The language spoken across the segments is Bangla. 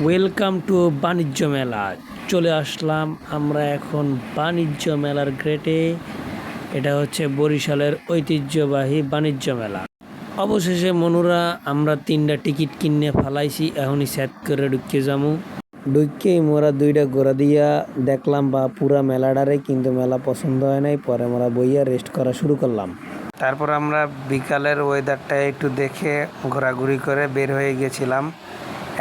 ওয়েলকাম টু বাণিজ্য মেলা। চলে আসলাম আমরা এখন বাণিজ্য মেলার গ্রেটে। এটা হচ্ছে বরিশালের ঐতিহ্যবাহী বাণিজ্য মেলা। অবশেষে মনুরা আমরা 3টা টিকিট কিনে ফেলাইছি, এখনই সেট করে ঢুকে যাবো। ঢুকেই মোরা 2টা ঘোরা দিয়া দেখলাম বা পুরা মেলাটারে, কিন্তু মেলা পছন্দ হয় নাই। পরে মোরা বইয়া রেস্ট করা শুরু করলাম। তারপর আমরা বিকালের ওয়েদারটা একটু দেখে ঘোরাঘুরি করে বের হয়ে গেছিলাম।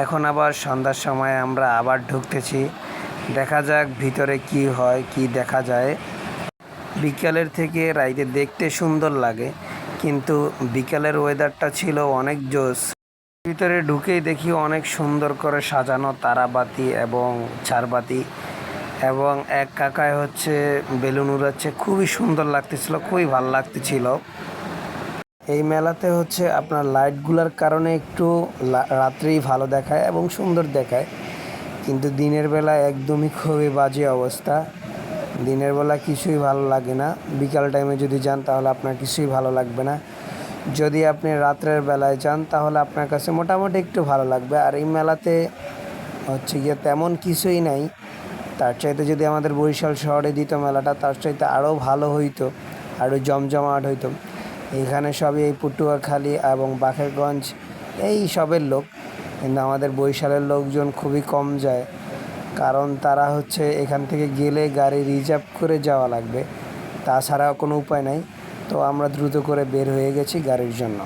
এখন আবার সন্ধ্যার সময় আমরা আবার ঢুকতেছি, দেখা যাক ভিতরে কি হয়, কি দেখা যায়। বিকালের থেকে রাইতে দেখতে সুন্দর লাগে, কিন্তু বিকালের ওয়েদারটা ছিল অনেক জোস। ভিতরে ঢুকেই দেখি অনেক সুন্দর করে সাজানো তারাবাতি এবং ঝাড়বাতি, এবং এক কাকায় হচ্ছে বেলুন উড়াচ্ছে। খুবই সুন্দর লাগতেছিল, খুবই ভালো লাগতেছিল। এই মেলাতে হচ্ছে আপনার লাইটগুলোর কারণে একটু রাত্রেই ভালো দেখায় এবং সুন্দর দেখায়, কিন্তু দিনের বেলা একদমই খুবই বাজে অবস্থা। দিনের বেলা কিছুই ভালো লাগে না। বিকাল টাইমে যদি যান তাহলে আপনার কিছুই ভালো লাগবে না। যদি আপনি রাত্রের বেলায় যান তাহলে আপনার কাছে মোটামুটি একটু ভালো লাগবে। আর এই মেলাতে হচ্ছে গিয়ে তেমন কিছুই নাই। তার চাইতে যদি আমাদের বরিশাল শহরে দিত মেলাটা, তার চাইতে আরও ভালো হইতো, আরও জমজমাট হইতো। এখানে সবই এই পটুয়াখালী এবং বাকেরগঞ্জ এই সবের লোক, কিন্তু আমাদের বরিশালের লোকজন খুবই কম যায়, কারণ তারা হচ্ছে এখান থেকে গেলে গাড়ি রিজার্ভ করে যাওয়া লাগবে, তাছাড়া কোনো উপায় নাই। তো আমরা দ্রুত করে বের হয়ে গেছি গাড়ির জন্য।